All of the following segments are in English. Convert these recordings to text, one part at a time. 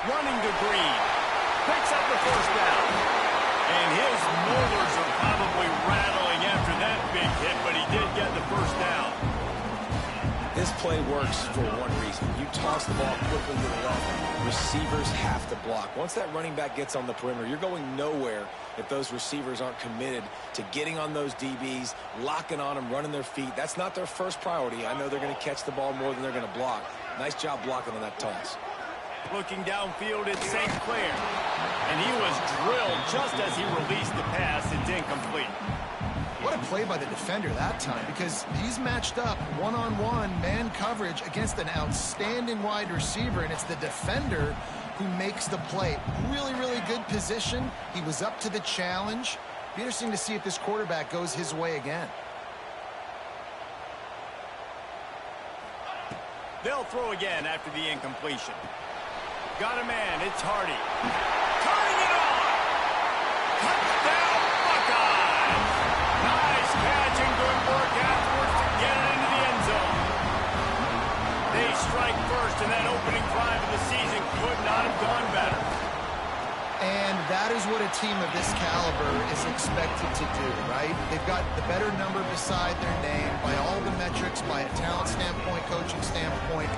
running to green. Picks up the first down. And his molars are probably rattling after that big hit, but he did get the first down. This play works for one reason. You toss the ball quickly to the left, receivers have to block. Once that running back gets on the perimeter, you're going nowhere if those receivers aren't committed to getting on those DBs, locking on them, running their feet. That's not their first priority. I know they're going to catch the ball more than they're going to block. Nice job blocking on that toss. Looking downfield at St. Clair. And he was drilled just as he released the pass. It's incomplete. What a play by the defender that time, because he's matched up one-on-one man coverage against an outstanding wide receiver, and it's the defender who makes the play. Really, really good position. He was up to the challenge. Be interesting to see if this quarterback goes his way again. They'll throw again after the incompletion. Got a man. It's Hardy. Turning it on. Touchdown, Buckeyes. Nice catch and good work afterwards to get it into the end zone. They strike first, and that opening drive of the season could not have gone better. And that is what a team of this caliber is expected to do, right? They've got the better number beside their name by all the metrics, by a talent standpoint, coaching standpoint.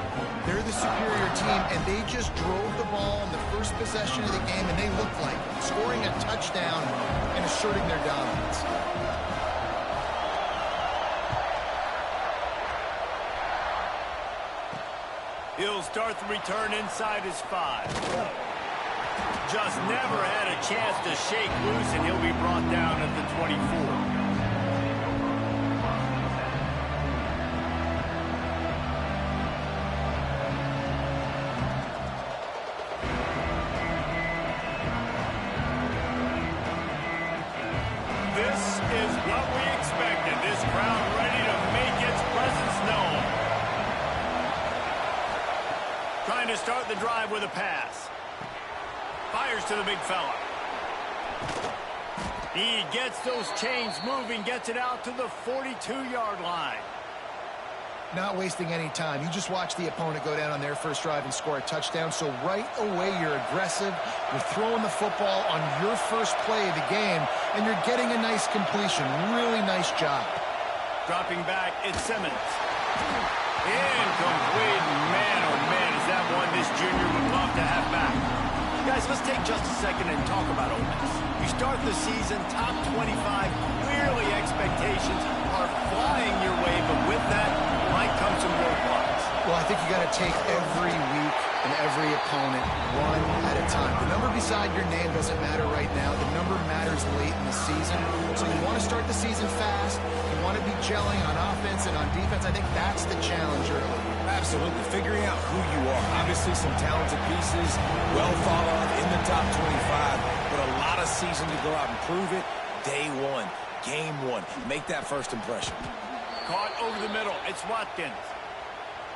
They're the superior team, and they just drove the ball in the first possession of the game, and they looked like it, scoring a touchdown and asserting their dominance. He'll start the return inside his 5. Just never had a chance to shake loose, and he'll be brought down at the 24. This is what we expected. This crowd ready to make its presence known. Trying to start the drive with a pass. Fires to the big fella. He gets those chains moving, gets it out to the 42-yard line. Not wasting any time. You just watch the opponent go down on their first drive and score a touchdown. So right away, you're aggressive. You're throwing the football on your first play of the game, and you're getting a nice completion. Really nice job. Dropping back, it's Simmons. Incomplete. Man, oh man, is that one this junior would love to have back. Guys, let's take just a second and talk about Ole Miss. You start the season top 25. Clearly expectations are flying your way, but with that might come some roadblocks. Well, I think you got to take every week and every opponent one at a time. The number beside your name doesn't matter right now. The number matters late in the season. So you want to start the season fast. You want to be gelling on offense and on defense. I think that's the challenge early. Absolutely. Figuring out who you are. Obviously some talented pieces, well thought of in the top 25, but a lot of season to go out and prove it. Day one, game one. Make that first impression. Caught over the middle. It's Watkins.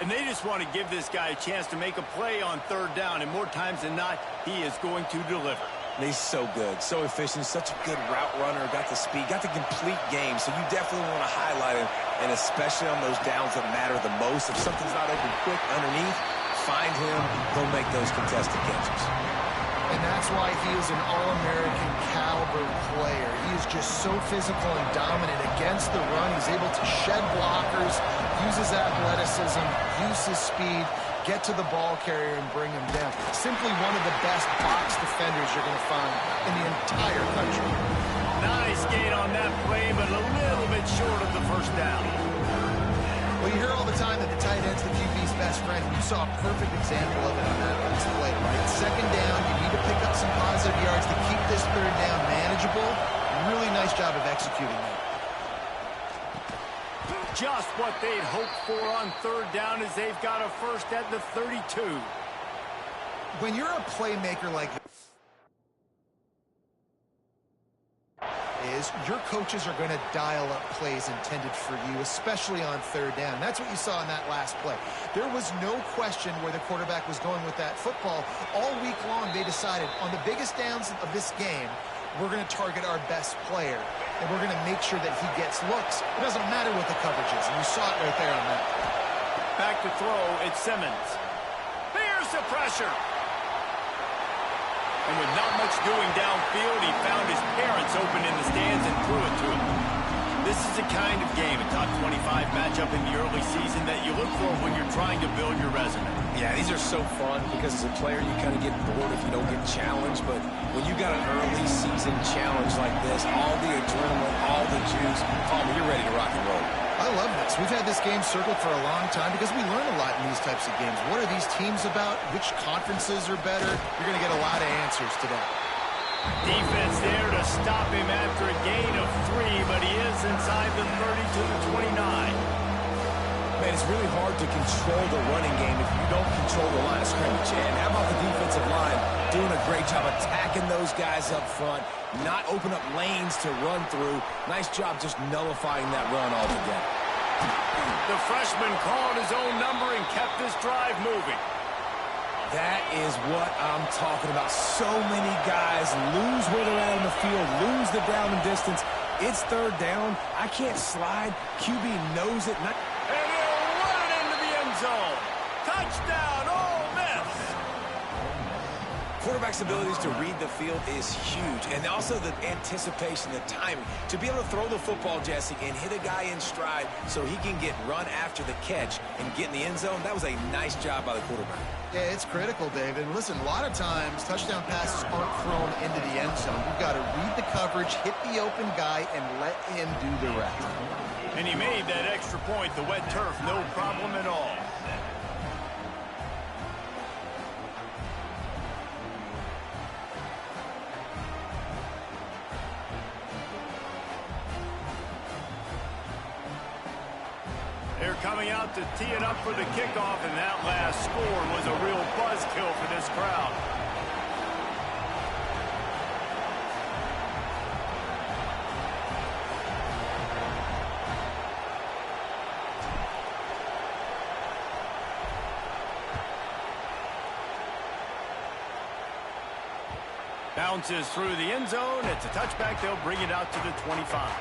And they just want to give this guy a chance to make a play on third down, and more times than not, he is going to deliver. And he's so good, so efficient, such a good route runner, got the speed, got the complete game, so you definitely want to highlight him, and especially on those downs that matter the most. If something's not open quick underneath, find him, he'll make those contested catches. And that's why he is an All-American caliber player. He is just so physical and dominant against the run. He's able to shed blockers, use his athleticism, use his speed, get to the ball carrier and bring him down. Simply one of the best box defenders you're going to find in the entire country. Nice gain on that play, but a little bit short of the first down. Well, you hear all the time that the tight end's the QB's best friend. You saw a perfect example of it on that last play, right? Second down, you need to pick up some positive yards to keep this third down manageable. Really nice job of executing that. Just what they'd hoped for on third down as they've got a first at the 32. When you're a playmaker like this, your coaches are going to dial up plays intended for you, especially on third down. That's what you saw in that last play. There was no question where the quarterback was going with that football. All week long, they decided on the biggest downs of this game, we're going to target our best player, and we're going to make sure that he gets looks. It doesn't matter what the coverage is, and you saw it right there on that. Back to throw, it's Simmons. There's the pressure. And with not much doing downfield, he found his parents open in the stands and threw it to him. This is the kind of game, a top 25 matchup in the early season, that you look for when you're trying to build your resume. Yeah, these are so fun because as a player, you kind of get bored if you don't get challenged. But when you got an early season challenge like this, all the adrenaline, all the juice, Palmer, you're ready to rock and roll. I love this. We've had this game circled for a long time because we learn a lot in these types of games. What are these teams about? Which conferences are better? You're going to get a lot of answers today. Defense there to stop him after a gain of 3, but he is inside the 30 to the 29. Man, it's really hard to control the running game if you don't control the line of scrimmage. And how about the defensive line doing a great job attacking those guys up front, not open up lanes to run through. Nice job just nullifying that run altogether. The freshman called his own number and kept this drive moving. That is what I'm talking about. So many guys lose where they're at in the field, lose the down and distance. It's third down. I can't slide. QB knows it. And he'll run it into the end zone. Touchdown, Ole Miss. Quarterback's abilities to read the field is huge. And also the anticipation, the timing. To be able to throw the football, Jesse, and hit a guy in stride so he can get run after the catch and get in the end zone, that was a nice job by the quarterback. Yeah, it's critical, David. And listen, a lot of times touchdown passes aren't thrown into the end zone. You've got to read the coverage, hit the open guy, and let him do the rest. And he made that extra point, the wet turf, no problem at all. They're coming out to tee it up for the kickoff, and that last score was a real buzzkill for this crowd. Bounces through the end zone. It's a touchback. They'll bring it out to the 25.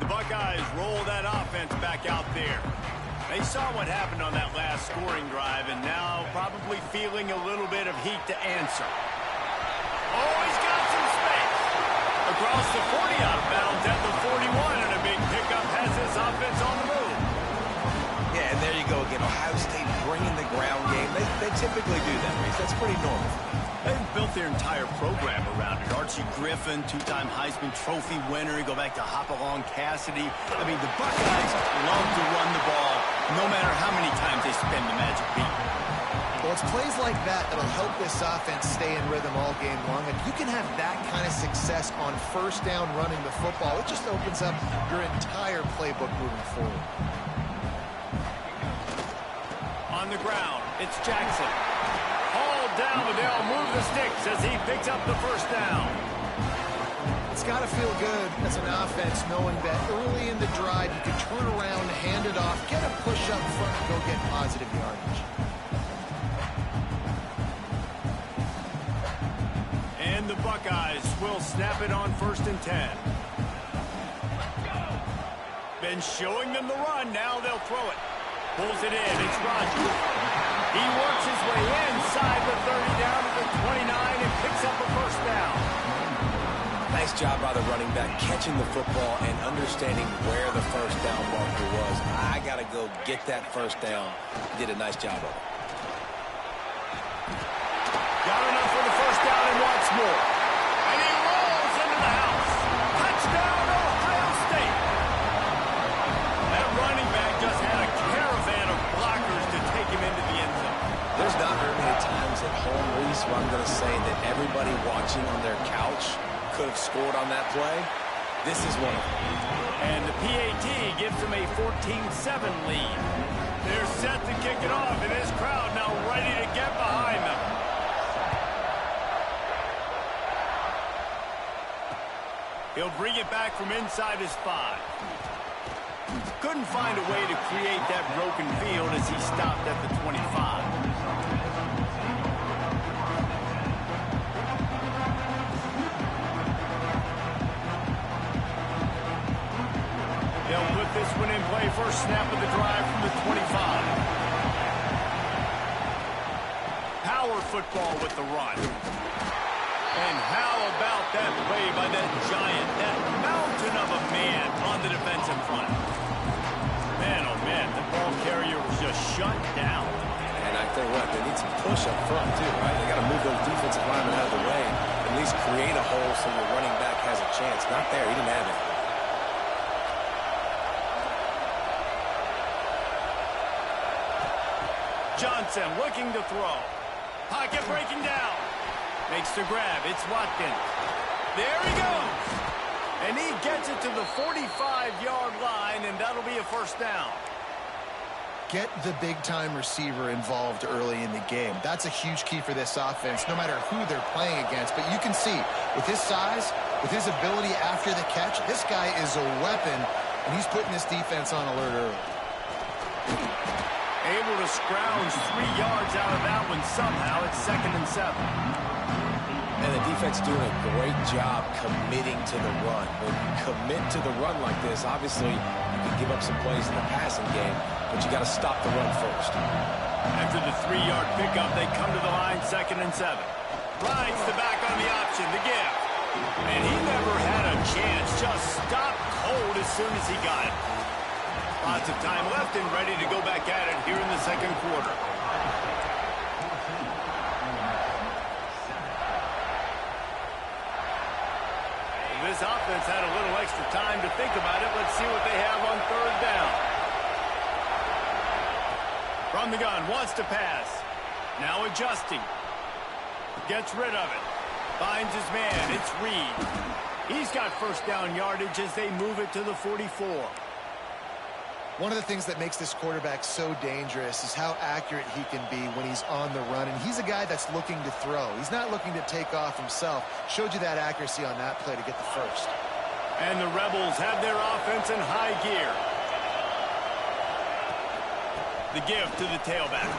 Buckeyes roll that offense back out there. They saw what happened on that last scoring drive, and now probably feeling a little bit of heat to answer. Oh, he's got some space. Across the 40 out of bounds at the 41, and a big pickup has this offense on the move. Yeah, and there you go again. Ohio State bringing the ground game. They typically do that, Reese. That's pretty normal. They've built their entire program around it. Archie Griffin, two-time Heisman Trophy winner. You go back to Hopalong Cassidy. I mean, the Buckeyes love to run the ball, no matter how many times they spin the magic beat. Well, it's plays like that that'll help this offense stay in rhythm all game long. If you can have that kind of success on first down running the football, it just opens up your entire playbook moving forward. On the ground, it's Jackson. Hauled down, but they'll move the sticks as he picks up the first down. It's got to feel good as an offense knowing that early in the drive you can turn around, hand it off, get a push up front, and go get positive yardage. And the Buckeyes will snap it on 1st and 10. Been showing them the run, now they'll throw it. Pulls it in, it's Rodgers. He works his way inside the 30 down to the 29 and picks up a first down. Nice job by the running back, catching the football and understanding where the first down marker was. I got to go get that first down. He did a nice job of it. Got enough for the first down and wants more. And he rolls into the house. Touchdown, Ohio State. That running back just had a caravan of blockers to take him into the end zone. There's not very many times at home, Reese, where I'm going to say that everybody watching on their couch could have scored on that play. This is one of them. And the PAT gives them a 14-7 lead. They're set to kick it off, and this crowd now ready to get behind them. He'll bring it back from inside his 5. Couldn't find a way to create that broken field as he stopped at the 25. They'll put this one in play. First snap of the drive from the 25. Power football with the run. And how about that play by that giant, that mountain of a man on the defensive front? Man, oh man, the ball carrier was just shut down. And I tell you what, they need some push up front too, right? They got to move those defensive linemen out of the way, at least create a hole so your running back has a chance. Not there, he didn't have it. Johnson looking to throw. Pocket breaking down. Makes the grab. It's Watkins. There he goes. And he gets it to the 45-yard line, and that'll be a first down. Get the big-time receiver involved early in the game. That's a huge key for this offense, no matter who they're playing against. But you can see, with his size, with his ability after the catch, this guy is a weapon, and he's putting this defense on alert early. Able to scrounge 3 yards out of that one somehow. It's 2nd and 7. And the defense doing a great job committing to the run. When you commit to the run like this, obviously you can give up some plays in the passing game, but you got to stop the run first. After the 3-yard pickup, they come to the line, 2nd and 7. Rides the back on the option, the give. And he never had a chance. Just stopped cold as soon as he got it. Lots of time left and ready to go back at it here in the second quarter. This offense had a little extra time to think about it. Let's see what they have on 3rd down. From the gun, wants to pass. Now adjusting. Gets rid of it. Finds his man. It's Reed. He's got first down yardage as they move it to the 44. One of the things that makes this quarterback so dangerous is how accurate he can be when he's on the run. And he's a guy that's looking to throw. He's not looking to take off himself. Showed you that accuracy on that play to get the first. And the Rebels have their offense in high gear. The give to the tailback.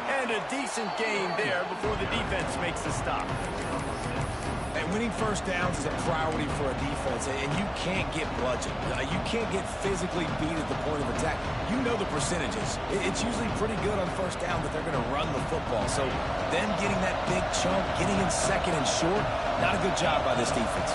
And a decent gain there before the defense makes the stop. And winning first downs is a priority for a defense, and you can't get bludgeoned. You can't get physically beat at the point of attack. You know the percentages. It's usually pretty good on first down that they're going to run the football. So them getting that big chunk, getting in 2nd and short, not a good job by this defense.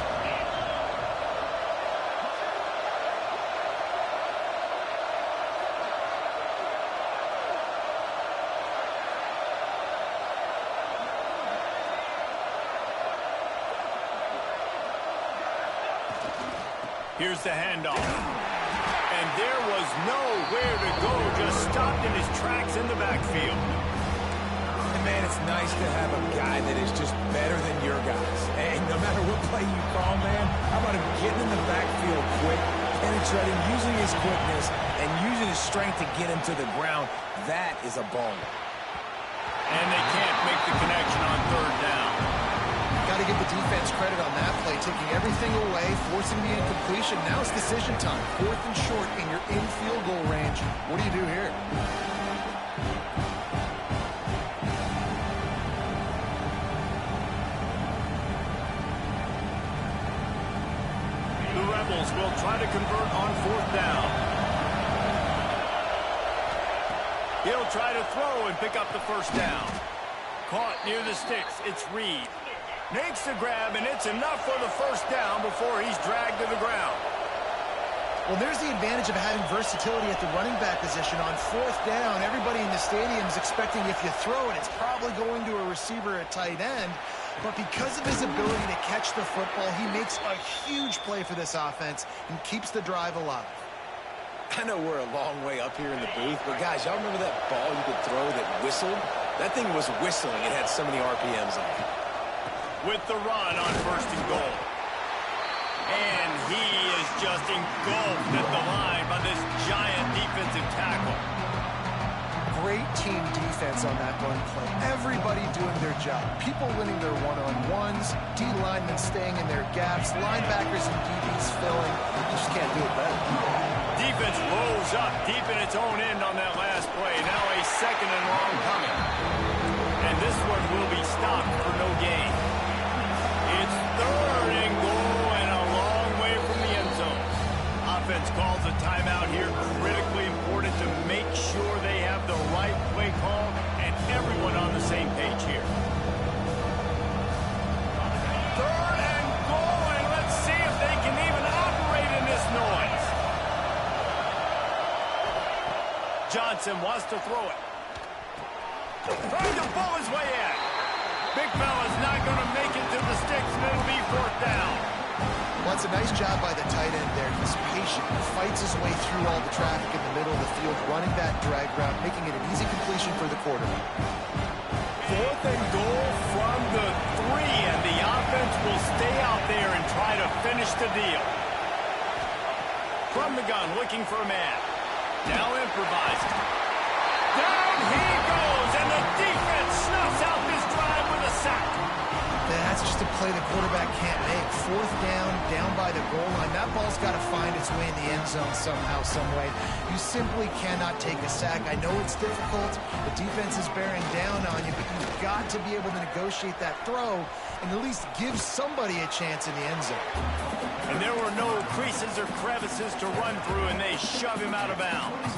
Here's the handoff. And there was nowhere to go. Just stopped in his tracks in the backfield. And man, it's nice to have a guy that is just better than your guys. And no matter what play you call, man, how about him getting in the backfield quick, penetrating, using his quickness, and using his strength to get him to the ground. That is a ball. And they can't make the connection on 3rd down. Got to give the defense credit on that play, taking everything away, forcing the incompletion. Now it's decision time. 4th and short, and you're in field goal range. What do you do here? The Rebels will try to convert on 4th down. He'll try to throw and pick up the first down. Caught near the sticks. It's Reed. Makes the grab, and it's enough for the first down before he's dragged to the ground. Well, there's the advantage of having versatility at the running back position. On 4th down, everybody in the stadium is expecting if you throw it, it's probably going to a receiver at tight end. But because of his ability to catch the football, he makes a huge play for this offense and keeps the drive alive. I know we're a long way up here in the booth, but guys, y'all remember that ball you could throw that whistled? That thing was whistling. It had so many RPMs on it. With the run on 1st and goal. And he is just engulfed at the line by this giant defensive tackle. Great team defense on that run play. Everybody doing their job. People winning their one-on-ones, D linemen staying in their gaps, linebackers and DBs filling. You just can't do it better. Defense rolls up deep in its own end on that last play. Now a 2nd and long coming. And this one will be stopped for no gain. It's 3rd and goal and a long way from the end zone. defense calls a timeout here. Critically important to make sure they have the right play call and everyone on the same page here. 3rd and goal, and let's see if they can even operate in this noise. Johnson wants to throw it. Trying to pull his way in. Big fella's not going to make it to the sticks, and it'll be 4th down. Well, it's a nice job by the tight end there. He's patient. He fights his way through all the traffic in the middle of the field, running that drag route, making it an easy completion for the quarterback. 4th and goal from the 3, and the offense will stay out there and try to finish the deal. From the gun, looking for a man. Now improvising. Down he goes, and the defense snuffs out this drive with a sack. That's just a play the quarterback can't make. 4th down, down by the goal line. That ball's got to find its way in the end zone somehow, some way. You simply cannot take a sack. I know it's difficult. The defense is bearing down on you, but you've got to be able to negotiate that throw and at least give somebody a chance in the end zone. And there were no creases or crevices to run through, and they shove him out of bounds.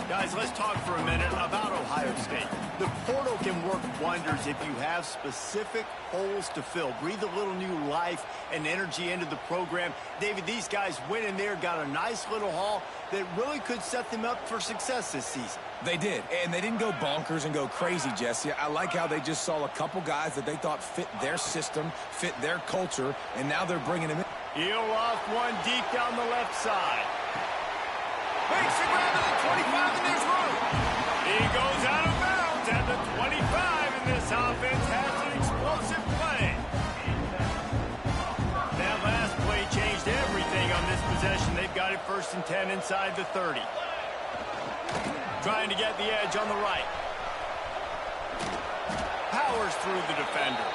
Guys, let's talk for a minute about Ohio State. The portal can work wonders if you have specific holes to fill. Breathe a little new life and energy into the program. David, these guys went in there, got a nice little haul that really could set them up for success this season. They did, and they didn't go bonkers and go crazy, Jesse. I like how they just saw a couple guys that they thought fit their system, fit their culture, and now they're bringing them in. He'll off one deep down the left side. Makes the grab at the 25, and there's room. He goes out of bounds at the 25, and this offense has an explosive play. That last play changed everything on this possession. They've got it 1st and 10 inside the 30. Trying to get the edge on the right. Powers through the defender.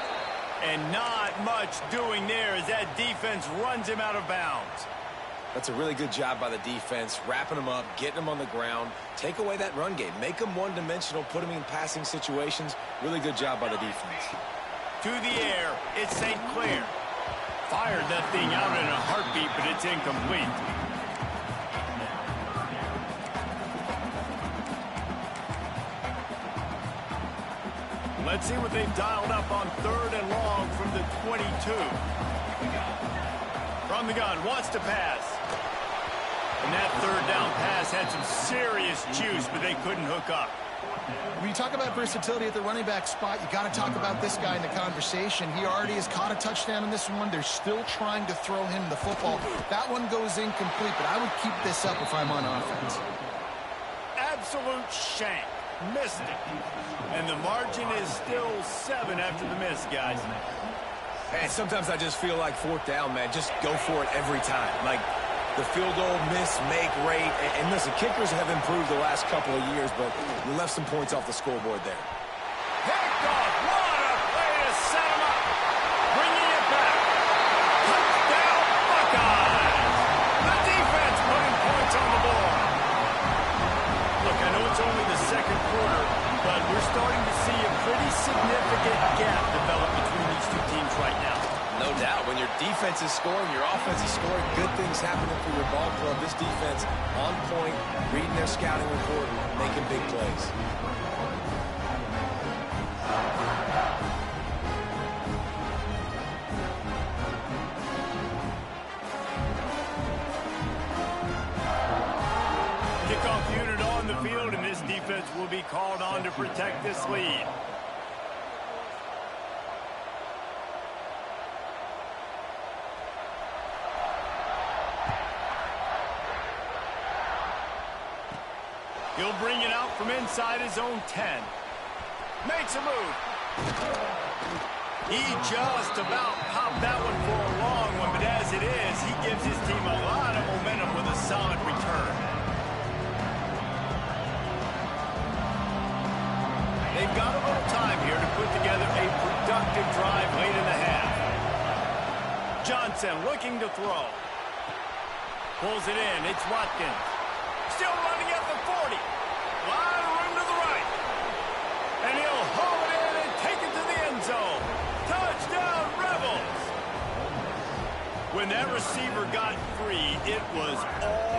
And not much doing there as that defense runs him out of bounds. That's a really good job by the defense, wrapping them up, getting them on the ground, take away that run game, make them one-dimensional, put them in passing situations. Really good job by the defense. To the air, it's St. Clair. Fired that thing out in a heartbeat, but it's incomplete. Let's see what they've dialed up on 3rd and long from the 22. From the gun, wants to pass. And that 3rd down pass had some serious juice, but they couldn't hook up. When you talk about versatility at the running back spot, you got to talk about this guy in the conversation. He already has caught a touchdown in this one. They're still trying to throw him the football. That one goes incomplete, but I would keep this up if I'm on offense. Absolute shank. Missed it. And the margin is still 7 after the miss, guys. And sometimes I just feel like 4th down, man. Just go for it every time. Like the field goal, miss, make, rate. And listen, kickers have improved the last couple of years, but we left some points off the scoreboard there. Picked off. What a play to set him up. Bringing it back. Touchdown, Buckeyes. The defense putting points on the board. Look, I know it's only the 2nd quarter, but we're starting to see a pretty significant gap develop between these two teams right now. No doubt. When your defense is scoring, your offense is scoring, good things happening for your ball club. This defense on point, reading their scouting report, making big plays. Kickoff unit on the field, and this defense will be called on to protect this lead. He'll bring it out from inside his own 10. Makes a move. He just about popped that one for a long one, but as it is, he gives his team a lot of momentum with a solid return. They've got a little time here to put together a productive drive late in the half. Johnson looking to throw. Pulls it in. It's Watkins. Still running at the 40. Lot of room to the right. And he'll haul it in and take it to the end zone. Touchdown, Rebels. When that receiver got free, it was all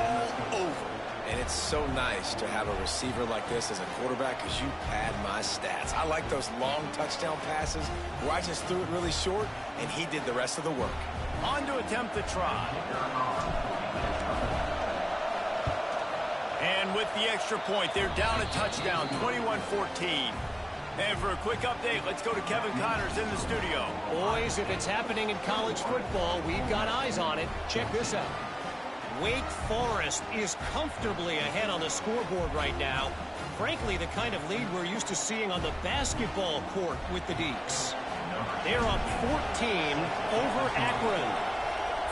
And it's so nice to have a receiver like this as a quarterback because you pad my stats. I like those long touchdown passes where I just threw it really short and he did the rest of the work. On to attempt the try. And with the extra point, they're down a touchdown, 21-14. And for a quick update, let's go to Kevin Connors in the studio. Boys, if it's happening in college football, we've got eyes on it. Check this out. Wake Forest is comfortably ahead on the scoreboard right now. Frankly, the kind of lead we're used to seeing on the basketball court with the Deacs. They're up 14 over Akron.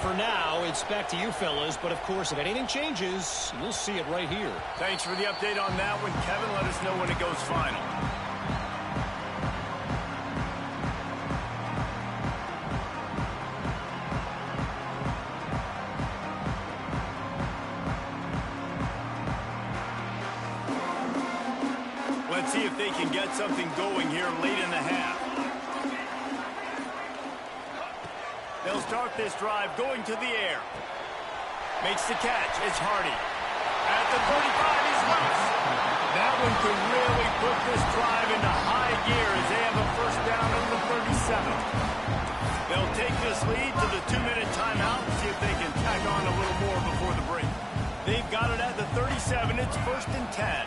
For now, it's back to you fellas, but of course, if anything changes, you'll see it right here. Thanks for the update on that one, Kevin. Let us know when it goes final. Let's see if they can get something going here late in the half. They'll start this drive going to the air. Makes the catch. It's Hardy. At the 35, he's loose. That one could really put this drive into high gear as they have a first down at the 37. They'll take this lead to the 2-minute timeout and see if they can tack on a little more before the break. They've got it at the 37. It's 1st and 10.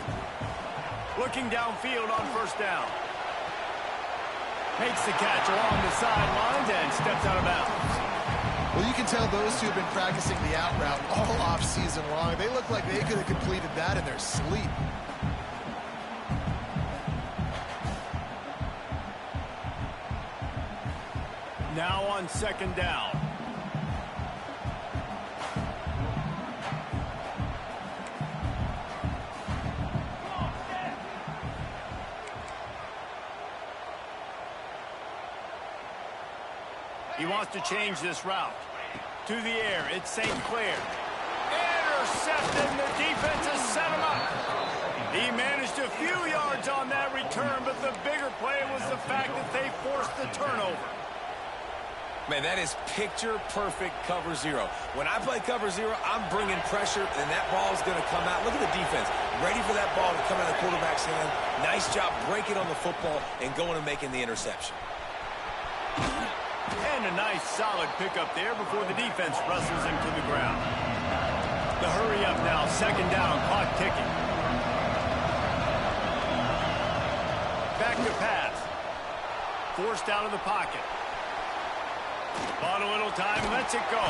Looking downfield on first down. Makes the catch along the sidelines and steps out of bounds. Well, you can tell those two have been practicing the out route all off season long. They look like they could have completed that in their sleep. Now on 2nd down. He wants to change this route. To the air, it's St. Clair. Intercepted, the defense has set him up. He managed a few yards on that return, but the bigger play was the fact that they forced the turnover. Man, that is picture-perfect cover zero. When I play cover zero, I'm bringing pressure, and that ball's going to come out. Look at the defense. Ready for that ball to come out of the quarterback's hand. Nice job breaking on the football and going and making the interception. And a nice solid pickup there before the defense wrestles him to the ground. The hurry up now, 2nd down, clock ticking. Back to pass. Forced out of the pocket. Bought a little time, lets it go.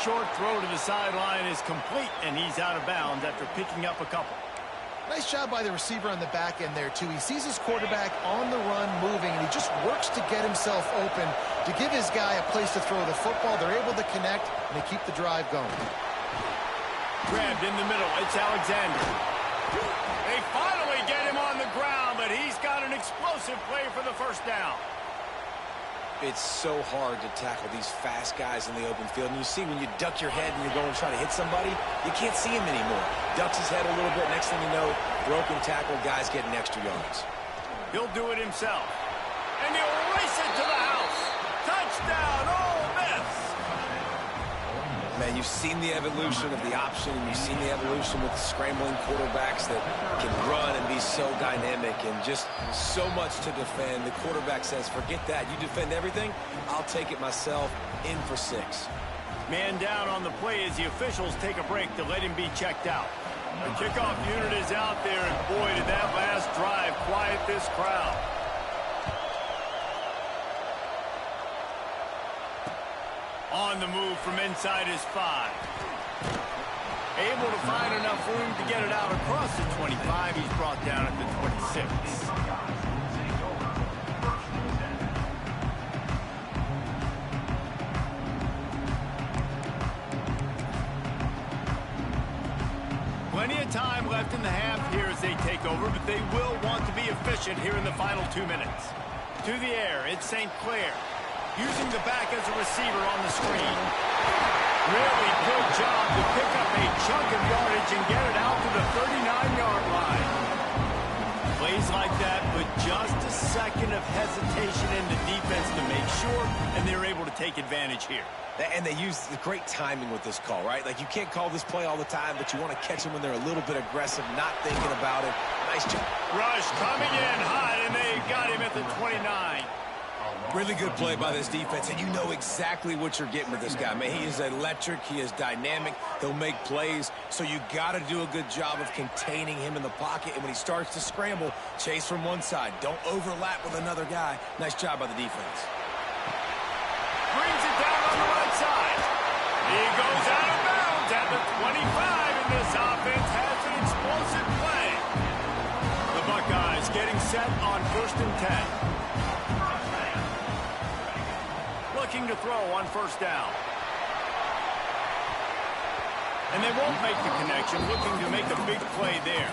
Short throw to the sideline is complete, and he's out of bounds after picking up a couple. Nice job by the receiver on the back end there, too. He sees his quarterback on the run moving, and he just works to get himself open to give his guy a place to throw the football. They're able to connect, and they keep the drive going. Grabbed in the middle. It's Alexander. They finally get him on the ground, but he's got an explosive play for the first down. It's so hard to tackle these fast guys in the open field. And you see when you duck your head and you're going to try to hit somebody, you can't see him anymore. Ducks his head a little bit. Next thing you know, broken tackle, guys getting extra yards. He'll do it himself. And he'll race it to the house. Touchdown, Ole Miss. Man, you've seen the evolution of the option, and you've seen the evolution with the scrambling quarterbacks that can run and be so dynamic and just so much to defend. The quarterback says, forget that. You defend everything, I'll take it myself. In for 6. Man down on the play as the officials take a break to let him be checked out. The kickoff unit is out there, and boy, did that last drive quiet this crowd. On the move from inside his 5. Able to find enough room to get it out across the 25. He's brought down at the 26. Plenty of time left in the half here as they take over, but they will want to be efficient here in the final 2 minutes. To the air, it's St. Clair. Using the back as a receiver on the screen. Really good job to pick up a chunk of yardage and get it out to the 39-yard line. Plays like that, but just a second of hesitation in the defense to make sure, and they're able to take advantage here. And they use the great timing with this call, right? Like, you can't call this play all the time, but you want to catch them when they're a little bit aggressive, not thinking about it. Nice job. Rush coming in hot, and they got him at the 29. Really good play by this defense, and you know exactly what you're getting with this guy. Man, he is electric. He is dynamic. He'll make plays, so you got to do a good job of containing him in the pocket. And when he starts to scramble, chase from one side. Don't overlap with another guy. Nice job by the defense. Brings it down on the right side. He goes out of bounds at the 25, and this offense has an explosive play. The Buckeyes getting set on 1st and 10. Looking to throw on 1st down. And they won't make the connection, looking to make a big play there.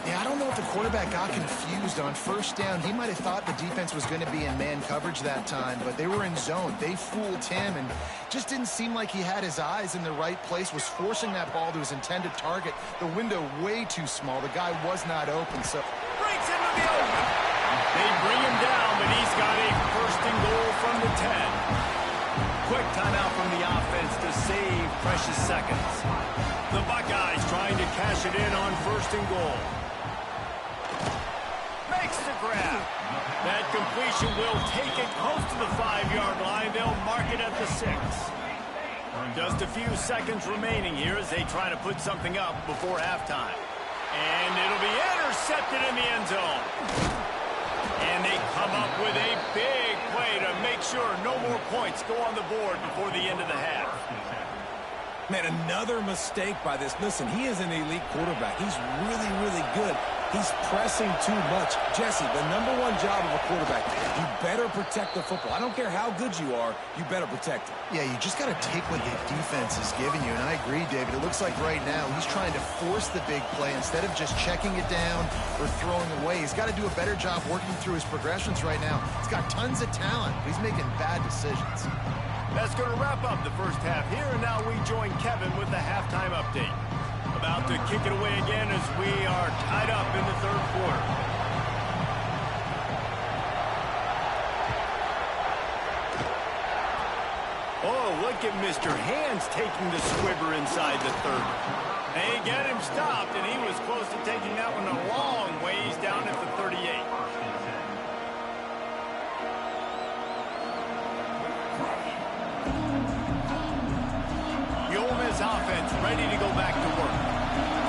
Yeah, I don't know if the quarterback got confused on 1st down. He might have thought the defense was going to be in man coverage that time, but they were in zone. They fooled him, and just didn't seem like he had his eyes in the right place, was forcing that ball to his intended target. The window way too small. The guy was not open, so... Breaks into the open. They bring him down, but he's got a 1st and goal from the 10. Quick timeout from the offense to save precious seconds. The Buckeyes trying to cash it in on 1st and goal. Makes the grab. That completion will take it close to the 5-yard line. They'll mark it at the 6. Just a few seconds remaining here as they try to put something up before halftime. And it'll be intercepted in the end zone. And they come up with a big play to make sure no more points go on the board before the end of the half. Man, another mistake by this. Listen, he is an elite quarterback. He's really, really good. He's pressing too much. Jesse, the #1 job of a quarterback, you better protect the football. I don't care how good you are, you better protect it. Yeah, you just got to take what the defense is giving you, and I agree, David. It looks like right now he's trying to force the big play instead of just checking it down or throwing away. He's got to do a better job working through his progressions right now. He's got tons of talent, but he's making bad decisions. That's going to wrap up the first half here, and now we join Kevin with the halftime update. About to kick it away again as we are tied up in the 3rd quarter. Oh, look at Mr. Hands taking the squibber inside the 30. They get him stopped, and he was close to taking that one a long ways down at the 38. Offense ready to go back to work.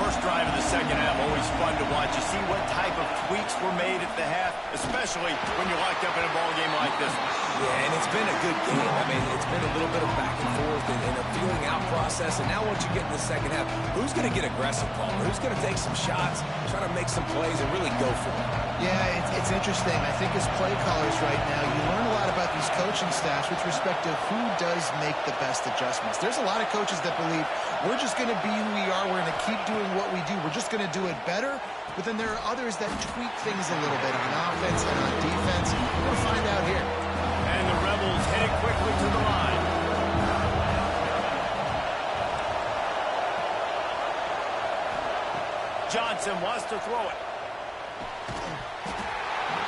First drive of the second half, always fun to watch. You see what type of tweaks were made at the half, especially when you're locked up in a ball game like this one. Yeah, and it's been a good game. I mean, it's been a little bit of back and forth and a feeling out process. And now once you get in the second half, who's going to get aggressive, Paul? Who's going to take some shots, try to make some plays, and really go for it? Yeah, it's interesting. I think as play callers right now, you learn a lot about these coaching staffs with respect to who does make the best adjustments. There's a lot of coaches that believe we're just going to be who we are. We're going to keep doing what we do. We're just going to do it better. But then there are others that tweak things a little bit on offense and on defense. We're going to find out here. And the Rebels headed quickly to the line. Johnson wants to throw it.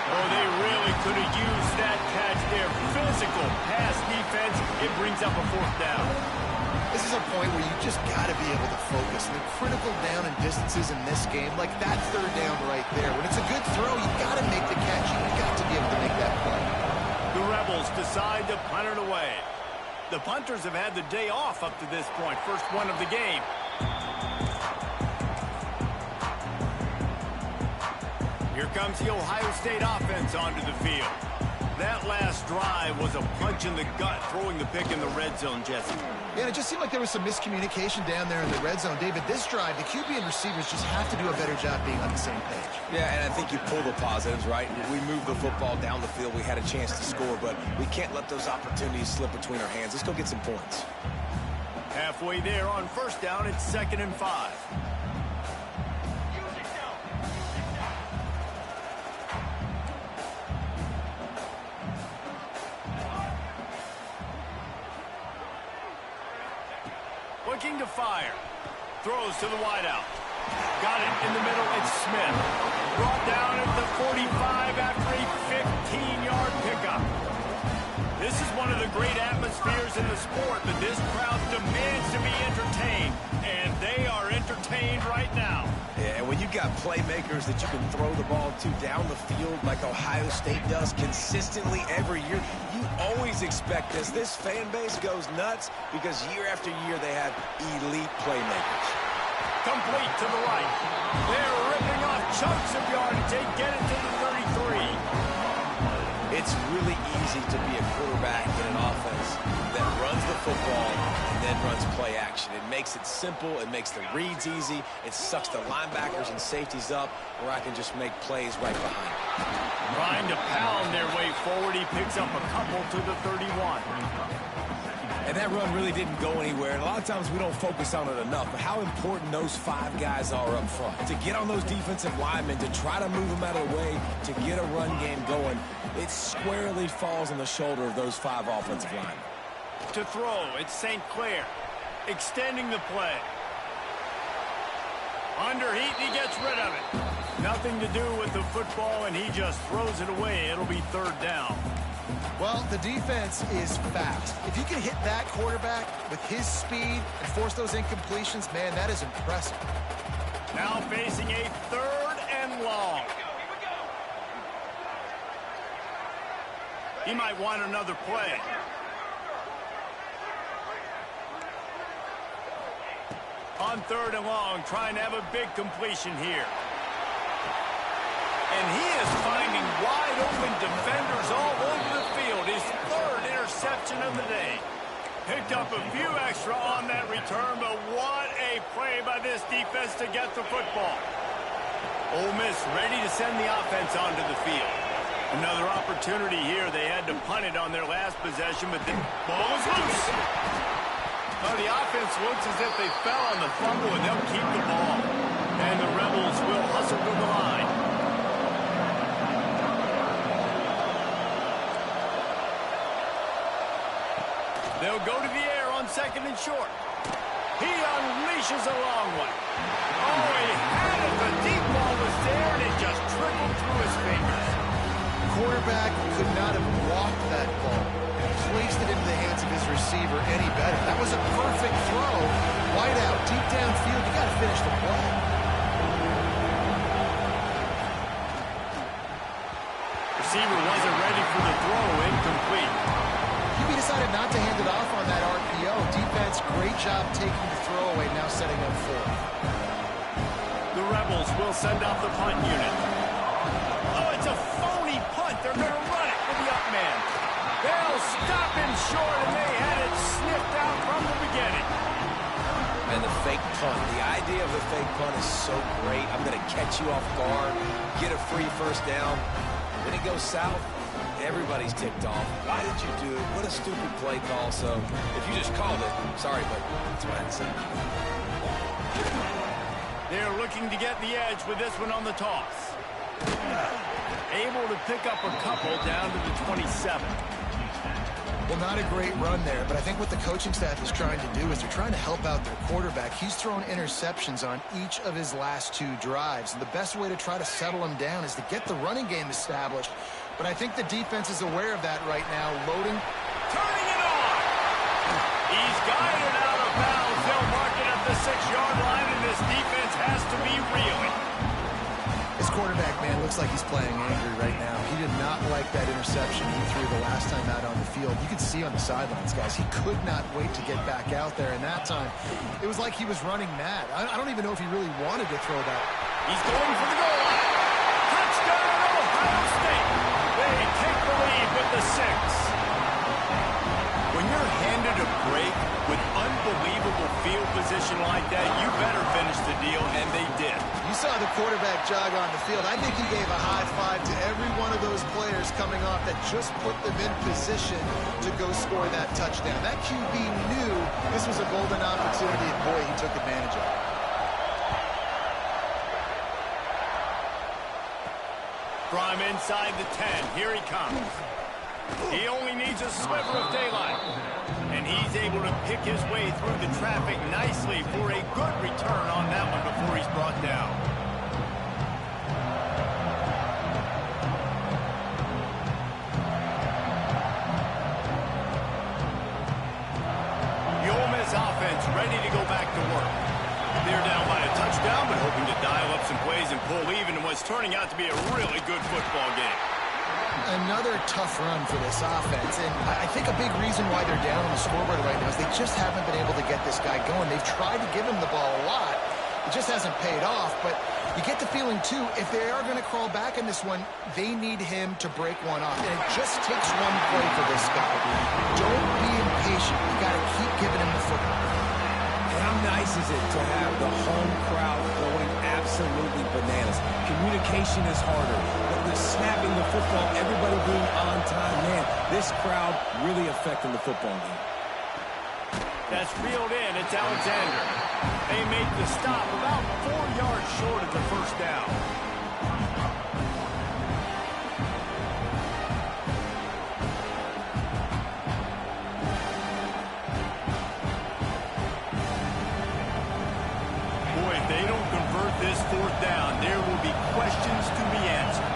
Oh, they really could have used that catch there. Physical pass defense. It brings up a 4th down. This is a point where you just got to be able to focus. The critical down and distances in this game, like that 3rd down right there. When it's a good throw, you got to make the catch. You've got to be able to make that play. The Rebels decide to punt it away. The punters have had the day off up to this point. First one of the game. Here comes the Ohio State offense onto the field. That last drive was a punch in the gut, throwing the pick in the red zone, Jesse. Yeah, and it just seemed like there was some miscommunication down there in the red zone. David, this drive, the QB and receivers just have to do a better job being on the same page. Yeah, and I think you pull the positives, right? We moved the football down the field. We had a chance to score, but we can't let those opportunities slip between our hands. Let's go get some points. Halfway there on 1st down, it's 2nd and 5. Looking to fire. Throws to the wideout. Got it in the middle. It's Smith. Brought down at the 45 after a 15-yard pickup. This is one of the great atmospheres in the sport, but this crowd demands to be entertained, and they are entertained right now. Yeah, and when you got playmakers that you can throw the ball to down the field like Ohio State does consistently every year, you always expect this. This fan base goes nuts because year after year they have elite playmakers. Complete to the right. They're ripping off chunks of yardage. They get it to the 33. It's really easy to be a quarterback in an offense that runs the football and then runs play action. It makes it simple. It makes the reads easy. It sucks the linebackers and safeties up where I can just make plays right behind it. Trying to pound their way forward. He picks up a couple to the 31. And that run really didn't go anywhere. And a lot of times we don't focus on it enough. But how important those 5 guys are up front. To get on those defensive linemen, to try to move them out of the way, to get a run game going, it squarely falls on the shoulder of those 5 offensive linemen. To throw, it's St. Clair. Extending the play. Under heat, he gets rid of it. Nothing to do with the football, and he just throws it away. It'll be 3rd down. Well, the defense is fast. If you can hit that quarterback with his speed and force those incompletions, man, that is impressive. Now facing a 3rd and long. He might want another play. On 3rd and long, trying to have a big completion here. And he is finding wide open defenders all over the field. His 3rd interception of the day. Picked up a few extra on that return, but what a play by this defense to get the football. Ole Miss ready to send the offense onto the field. Another opportunity here. They had to punt it on their last possession, but the ball is loose. Well, the offense looks as if they fell on the fumble, and they'll keep the ball. And the Rebels will hustle to the line. They'll go to the air on 2nd and short. He unleashes a long one. Oh, he had it. The deep ball was there, and it just trickled through his fingers. Quarterback could not have walked that ball and placed it into the hands of his receiver any better. That was a perfect throw. Wide out, deep downfield. You got to finish the play. Receiver wasn't ready for the throw. Incomplete. QB decided not to hand it off on that RPO. Defense, great job taking the throwaway, now setting up 4th. The Rebels will send off the punt unit. Oh, it's a phony punt. They're going to run it with the up man. They'll stop him short, and they had it sniffed out from the beginning. And the fake punt. The idea of the fake punt is so great. I'm going to catch you off guard, get a free 1st down. Then it goes south. Everybody's ticked off. Why did you do it? What a stupid play call. So if you just called it, sorry, but that's what I'd say. They're looking to get the edge with this one on the toss. Able to pick up a couple down to the 27. Well, not a great run there, but I think what the coaching staff is trying to do is they're trying to help out their quarterback. He's thrown interceptions on each of his last 2 drives, and the best way to try to settle him down is to get the running game established. But I think the defense is aware of that right now, loading. Turning it on! He's guided out of bounds. They'll mark it at the 6-yard line, and this defense has to be reeling. His quarterback, man, looks like he's playing angry right now. He did not like that interception he threw the last time out on the field. You could see on the sidelines, guys, he could not wait to get back out there. And that time, it was like he was running mad. I don't even know if he really wanted to throw that. He's going for the goal line. Touchdown, Ohio State. They take the lead with the 6. When you're handed a break with unbelievable field position like that, you better finish the deal, and they did. You saw the quarterback jog on the field. I think he gave a high five to every one of those players coming off that just put them in position to go score that touchdown. That QB knew this was a golden opportunity, and boy, he took advantage of it. From inside the 10, here he comes. He only needs a sliver of daylight. And he's able to pick his way through the traffic nicely for a good return on that one before he's brought some plays and pull even in what's turning out to be a really good football game. Another tough run for this offense, and I think a big reason why they're down on the scoreboard right now is they just haven't been able to get this guy going. They've tried to give him the ball a lot. It just hasn't paid off, but you get the feeling, too, if they are going to crawl back in this one, they need him to break one off, and it just takes one play for this guy. Don't be impatient. You got to keep giving him the football. And how nice is it to have the home crowd going absolutely bananas? Communication is harder, but the snapping the football, everybody being on time, man, this crowd really affecting the football game. That's reeled in. It's Alexander. They make the stop about 4 yards short of the first down. Boy, if they don't convert this fourth down, there will be questions to be answered.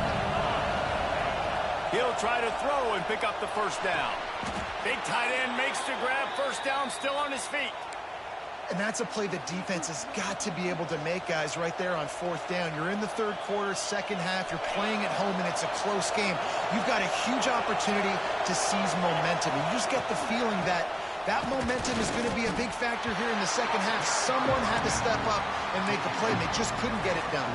He'll try to throw and pick up the first down. Big tight end makes the grab. First down, still on his feet. And that's a play the defense has got to be able to make, guys, right there on fourth down. You're in the third quarter, second half. You're playing at home, and it's a close game. You've got a huge opportunity to seize momentum. And you just get the feeling that that momentum is going to be a big factor here in the second half. Someone had to step up and make a play, and they just couldn't get it done.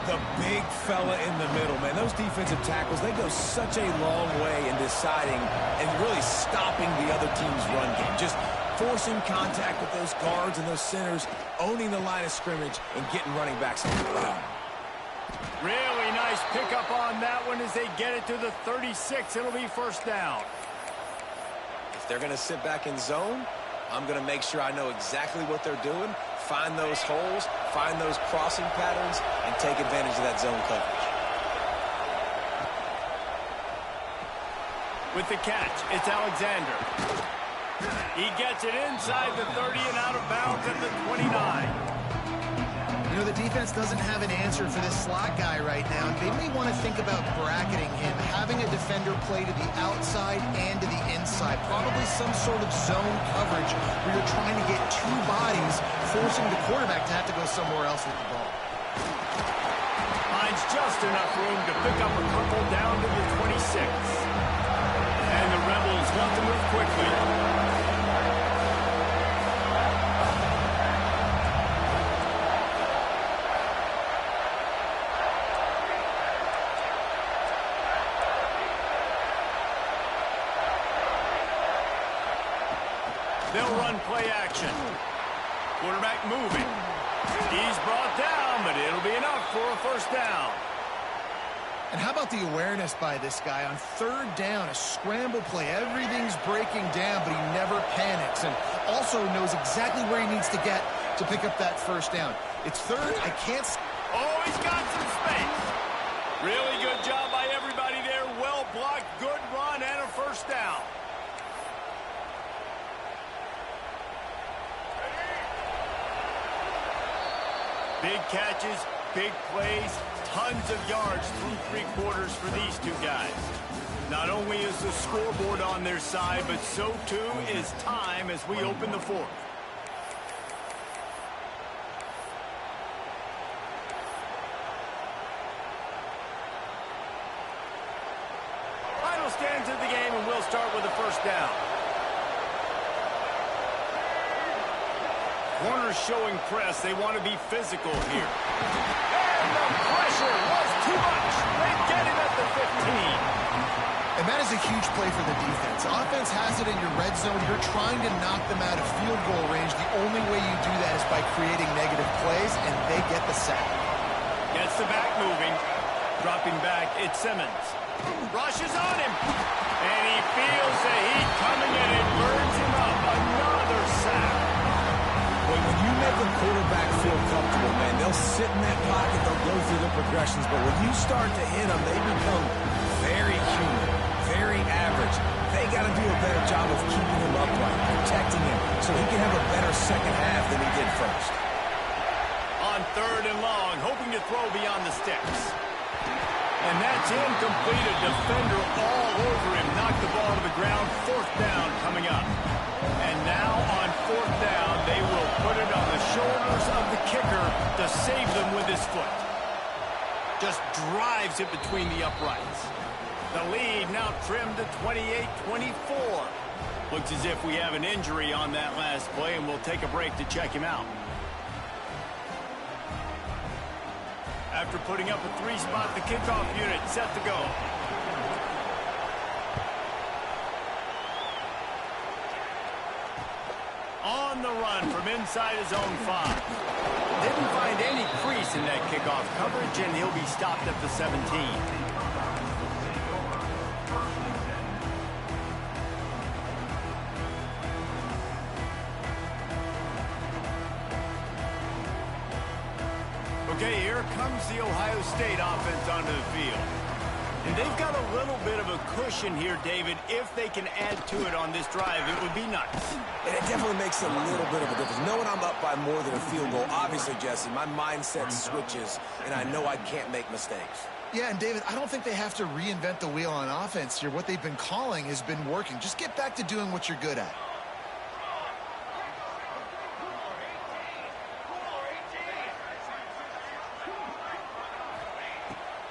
The big fella in the middle, man. Those defensive tackles, they go such a long way in deciding and really stopping the other team's run game. Just forcing contact with those guards and those centers, owning the line of scrimmage, and getting running backs on the ground. Really nice pickup on that one as they get it to the 36. It'll be first down. If they're going to sit back in zone, I'm going to make sure I know exactly what they're doing, find those holes, find those crossing patterns, and take advantage of that zone coverage. With the catch, it's Alexander. He gets it inside the 30 and out of bounds at the 29. You know, the defense doesn't have an answer for this slot guy right now. They may want to think about bracketing him, having a defender play to the outside and to the inside. Probably some sort of zone coverage where you're trying to get two bodies, forcing the quarterback to have to go somewhere else with the ball. Finds just enough room to pick up a couple down to the 26. And the Rebels want to move quickly. They'll run play action. Quarterback moving. He's brought down, but it'll be enough for a first down. And how about the awareness by this guy on third down, a scramble play. Everything's breaking down, but he never panics and also knows exactly where he needs to get to pick up that first down. It's third. I can't... Oh, he's got some space. Really good job by everybody there. Well blocked, good run, and a first down. Big catches, big plays, tons of yards through three quarters for these two guys. Not only is the scoreboard on their side, but so too is time as we open the fourth. Final stands of the game, and we'll start with a first down. Corners showing press. They want to be physical here. And the pressure was too much. They get him at the 15. And that is a huge play for the defense. Offense has it in your red zone. You're trying to knock them out of field goal range. The only way you do that is by creating negative plays, and they get the sack. Gets the back moving. Dropping back, it's Simmons. Rushes on him. And he feels the heat coming in and burns him up. Another sack. When you make a quarterback feel comfortable, man, they'll sit in that pocket, they'll go through the progressions, but when you start to hit them, they become very human, very average. They got to do a better job of keeping him upright, protecting him, so he can have a better second half than he did first. On third and long, hoping to throw beyond the sticks. And that's incomplete. A defender all over him. Knocked the ball to the ground. Fourth down coming up. And now on fourth down, they will put it on the shoulders of the kicker to save them with his foot. Just drives it between the uprights. The lead now trimmed to 28-24. Looks as if we have an injury on that last play, and we'll take a break to check him out. After putting up a 3-spot, the kickoff unit set to go. On the run from inside his own 5. Didn't find any crease in that kickoff coverage, and he'll be stopped at the 17. Okay, here comes the Ohio State offense onto the field. And they've got a little bit of a cushion here, David. If they can add to it on this drive, it would be nice. And it definitely makes a little bit of a difference. Knowing I'm up by more than a field goal, obviously, Jesse, my mindset switches, and I know I can't make mistakes. Yeah, and David, I don't think they have to reinvent the wheel on offense here. What they've been calling has been working. Just get back to doing what you're good at.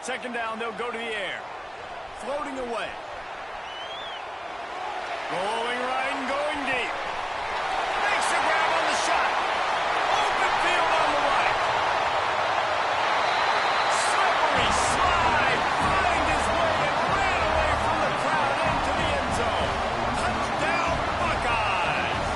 Second down, they'll go to the air. Floating away. Going right and going deep. Makes a grab on the shot. Open field on the right. Slippery slide. Find his way and ran away from the crowd into the end zone. Touchdown, Buckeyes.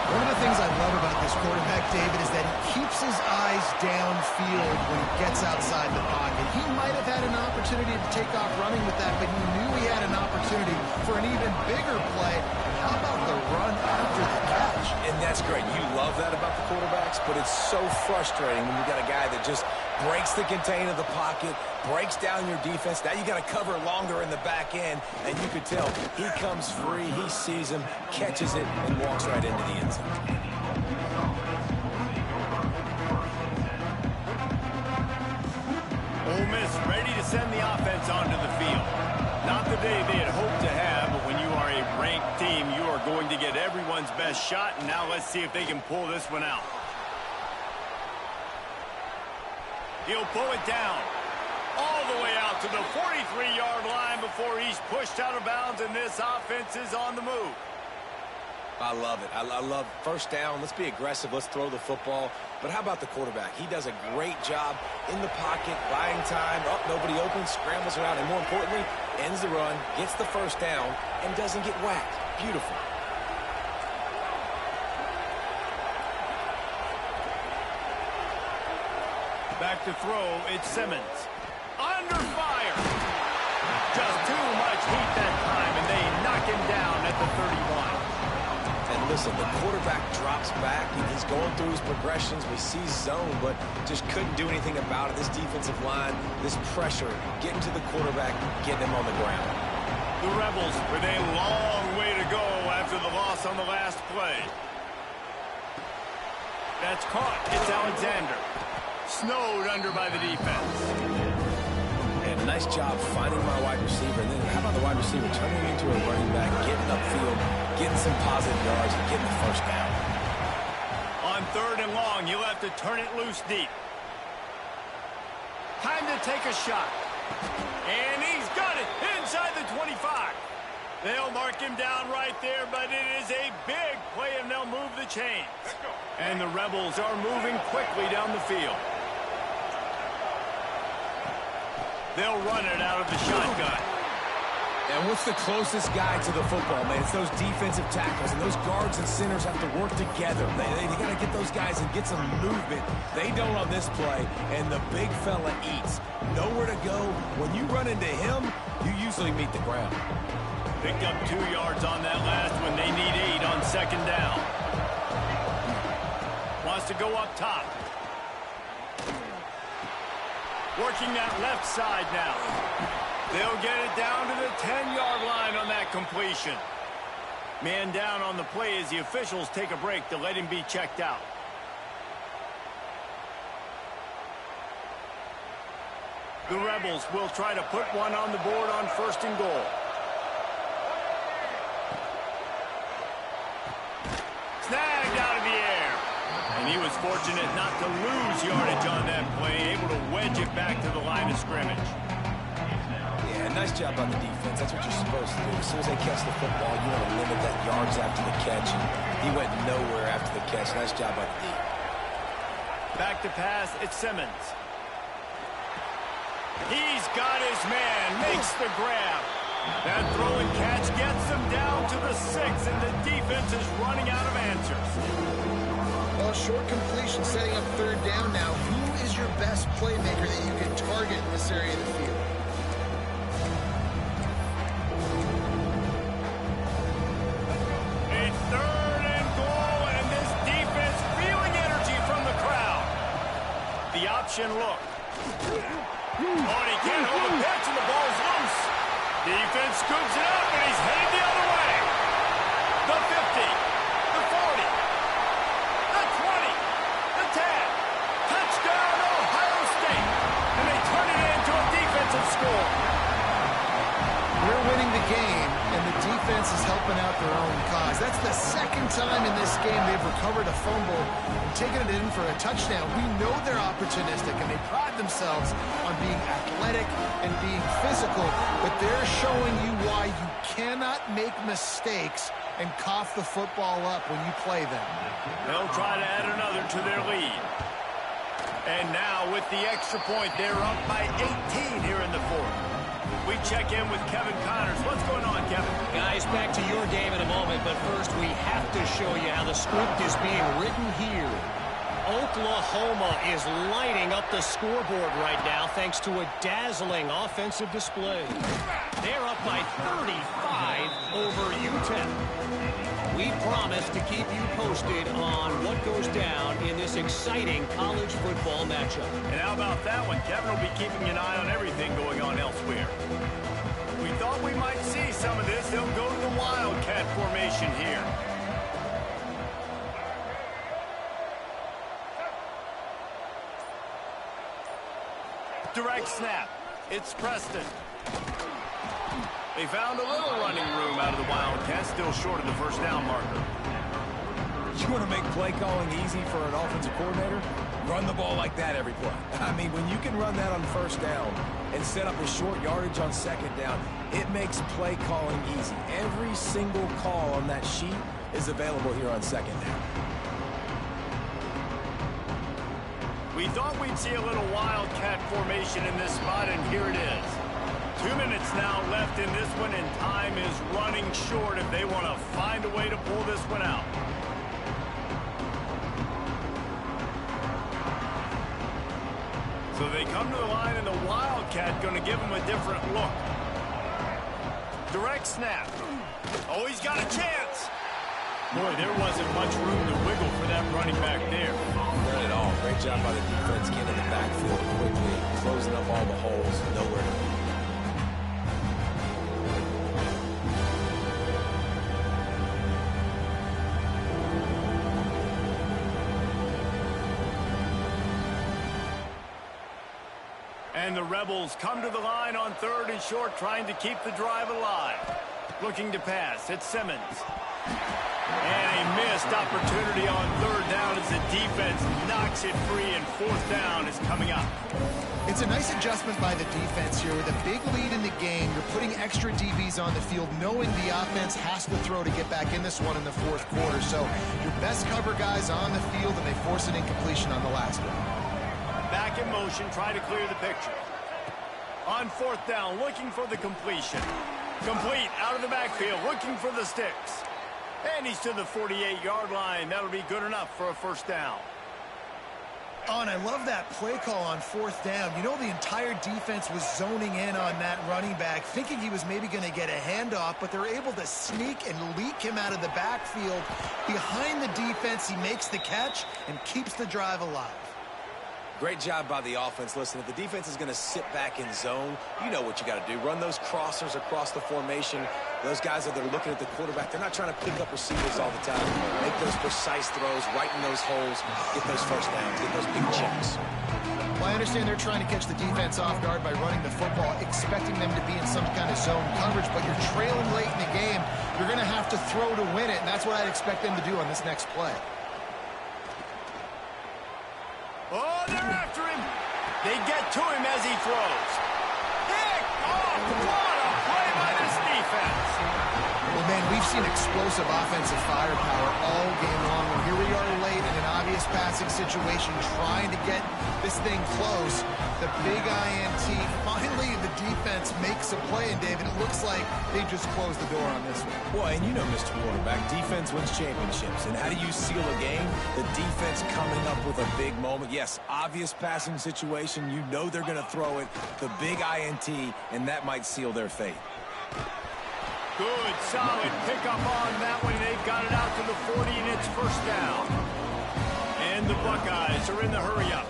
One of the things I love about this quarterback, David, is that he keeps his eyes downfield when he gets outside the pocket. He might have had an opportunity to take off running with that, but he knew he had an opportunity for an even bigger play. How about the run after the catch? And that's great. You love that about the quarterbacks, but it's so frustrating when you got a guy that just breaks the contain of the pocket, breaks down your defense. Now you got to cover longer in the back end, and you could tell he comes free, he sees him, catches it, and walks right into the end zone. Ole Miss ready to send the offense onto the field. Not the day they had hoped to have, but when you are a ranked team, you are going to get everyone's best shot, and now let's see if they can pull this one out. He'll pull it down all the way out to the 43-yard line before he's pushed out of bounds, and this offense is on the move. I love it. I love first down. Let's be aggressive. Let's throw the football. But how about the quarterback? He does a great job in the pocket, buying time. Oh, nobody open, scrambles around, and more importantly, ends the run, gets the first down, and doesn't get whacked. Beautiful. Back to throw, it's Simmons. Under fire. Just too much heat that time, and they knock him down at the 31. And listen, the quarterback drops back, and he's going through his progressions. We see zone, but just couldn't do anything about it. This defensive line, this pressure, getting to the quarterback, getting him on the ground. The Rebels with a long way to go after the loss on the last play. That's caught. It's Alexander. Snowed under by the defense. And nice job finding my wide receiver. And then how about the wide receiver turning into a running back, getting upfield, getting some positive yards, and getting the first down. On third and long, you'll have to turn it loose deep. Time to take a shot. And he's got it inside the 25. They'll mark him down right there, but it is a big play, and they'll move the chains. And the Rebels are moving quickly down the field. They'll run it out of the shotgun. And what's the closest guy to the football, man? It's those defensive tackles, and those guards and centers have to work together. They got to get those guys and get some movement. They don't on this play, and the big fella eats. Nowhere to go. When you run into him, you usually meet the ground. Picked up 2 yards on that last one. They need 8 on second down. Wants to go up top. Working that left side now. They'll get it down to the 10-yard line on that completion. Man down on the play as the officials take a break to let him be checked out. The Rebels will try to put one on the board on first and goal. Snagged out of the air. And he was fortunate not to lose yardage on that play, able to wedge it back to the line of scrimmage. Yeah, nice job on the defense. That's what you're supposed to do. As soon as they catch the football, you want to limit that yards after the catch. And he went nowhere after the catch. Nice job on the D. Back to pass, it's Simmons. He's got his man, makes the grab. That throw and catch gets him down to the 6, and the defense is running out of answers. Well, short completion setting up third down now. Who is your best playmaker that you can target in this area of the field? A 3rd and goal, and this defense feeling energy from the crowd. The option look. Oh, and he can't hold the pitch, and the ball's loose. Defense scoops it up, and he's headed the other way. The 50, the 40, the 20, the 10. Touchdown, Ohio State. And they turn it into a defensive score. We're winning the game, and the defense is helping out their own cause. That's the second time in this game they've recovered a fumble and taken it in for a touchdown. We know they're opportunistic, and they pride themselves on being athletic and being physical, but they're showing you why you cannot make mistakes and cough the football up when you play them. They'll try to add another to their lead. And now with the extra point, they're up by 18 here in the 4th. We check in with Kevin Connors. What's going on, Kevin? Guys, back to your game in a moment, but first we have to show you how the script is being written here. Oklahoma is lighting up the scoreboard right now thanks to a dazzling offensive display. They're up by 35 over UTEP. We promise to keep you posted on what goes down in this exciting college football matchup. And how about that one? Kevin will be keeping an eye on everything going on elsewhere. We thought we might see some of this. They'll go to the Wildcat formation here. Direct snap. It's Preston. They found a little running room out of the Wildcats, still short of the first down marker. You want to make play calling easy for an offensive coordinator? Run the ball like that every play. I mean, when you can run that on first down and set up a short yardage on second down, it makes play calling easy. Every single call on that sheet is available here on second down. We thought we'd see a little Wildcat formation in this spot, and here it is. 2 minutes now left in this one, and time is running short if they want to find a way to pull this one out. So they come to the line, and the Wildcat going to give them a different look. Direct snap. Oh, he's got a chance. Boy, there wasn't much room to wiggle for that running back there. None at all. Great job by the defense getting in the backfield quickly, closing up all the holes, nowhere to be. And the Rebels come to the line on 3rd and short, trying to keep the drive alive. Looking to pass. It's Simmons. And a missed opportunity on 3rd down as the defense knocks it free, and 4th down is coming up. It's a nice adjustment by the defense here. With a big lead in the game, you're putting extra DBs on the field, knowing the offense has to throw to get back in this one in the 4th quarter. So your best cover guys on the field, and they force an incompletion on the last one. Back in motion, try to clear the picture. On 4th down, looking for the completion. Complete, out of the backfield, looking for the sticks. And he's to the 48-yard line. That'll be good enough for a first down. Oh, and I love that play call on 4th down. You know, the entire defense was zoning in on that running back, thinking he was maybe going to get a handoff, but they're able to sneak and leak him out of the backfield. Behind the defense, he makes the catch and keeps the drive alive. Great job by the offense. Listen, if the defense is going to sit back in zone, you know what you got to do. Run those crossers across the formation. Those guys that are looking at the quarterback, they're not trying to pick up receivers all the time. Make those precise throws, right in those holes, get those first downs, get those big checks. Well, I understand they're trying to catch the defense off guard by running the football, expecting them to be in some kind of zone coverage, but you're trailing late in the game. You're going to have to throw to win it, and that's what I'd expect them to do on this next play. Oh, they're after him. They get to him as he throws. Pick off. What a play by this defense. Well, man, we've seen explosive offensive firepower all game long. Well, here we are late in an obvious passing situation, trying to get this thing close. The big INT. Finally, the defense makes a play, and David, it looks like they just closed the door on this one. Well, and you know, Mr. Quarterback, defense wins championships. And how do you seal a game? The defense coming up with a big moment. Yes, obvious passing situation. You know they're going to throw it. The big INT, and that might seal their fate. Good, solid pickup on that one. They've got it out to the 40, and it's first down. And the Buckeyes are in the hurry-up.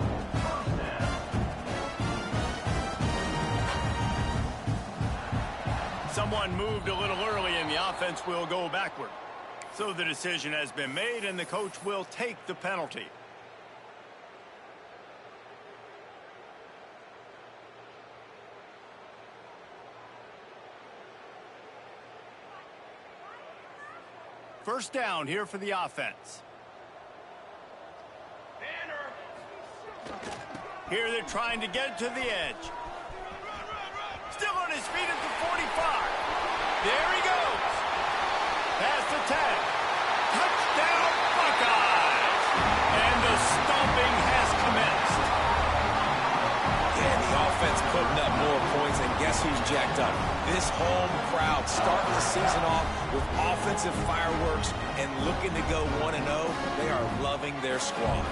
Someone moved a little early, and the offense will go backward. So the decision has been made, and the coach will take the penalty. First down here for the offense. Here they're trying to get it to the edge. Still on his feet at the 45. There he goes. Past the 10. Touchdown, Buckeyes. And the stomping has commenced. And the offense putting up more points, and guess who's jacked up? This home crowd starting the season off with offensive fireworks and looking to go 1-0. They are loving their squad.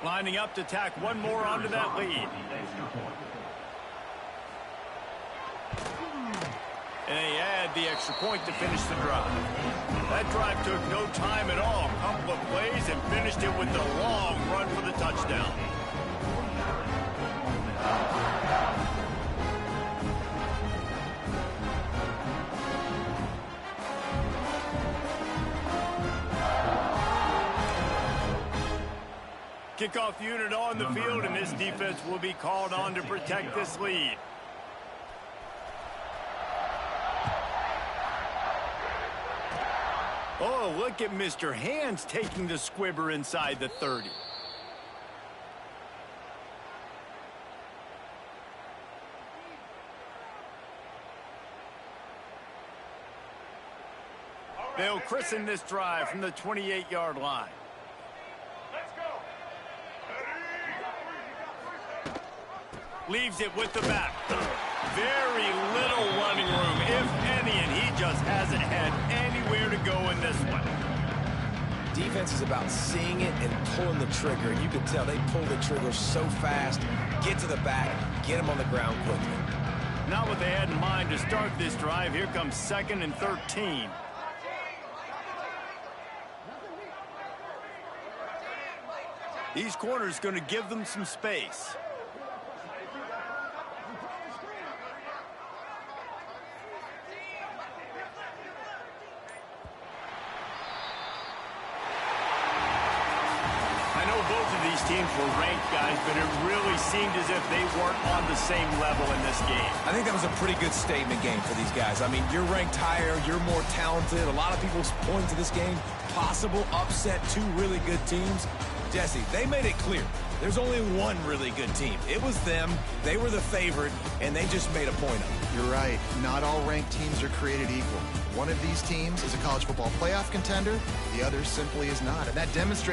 Lining up to tack one more onto that lead. And they add the extra point to finish the drive. That drive took no time at all. A couple of plays and finished it with the long run for the touchdown. Kickoff unit on the field, and this defense will be called on to protect this lead. Oh, look at Mr. Hands taking the squibber inside the 30. They'll christen this drive from the 28-yard line. Leaves it with the back. Very little running room, if any, and he just hasn't had anywhere to go in this one. Defense is about seeing it and pulling the trigger. And you can tell they pull the trigger so fast, get to the back, get him on the ground quickly. Not what they had in mind to start this drive. Here comes 2nd and 13. These corners going to give them some space. Teams were ranked, guys, but it really seemed as if they weren't on the same level in this game. I think that was a pretty good statement game for these guys. I mean, you're ranked higher, you're more talented. A lot of people point to this game, possible upset, two really good teams. Jesse, they made it clear. There's only one really good team. It was them. They were the favorite, and they just made a point of it. You're right. Not all ranked teams are created equal. One of these teams is a college football playoff contender. The other simply is not. And that demonstrates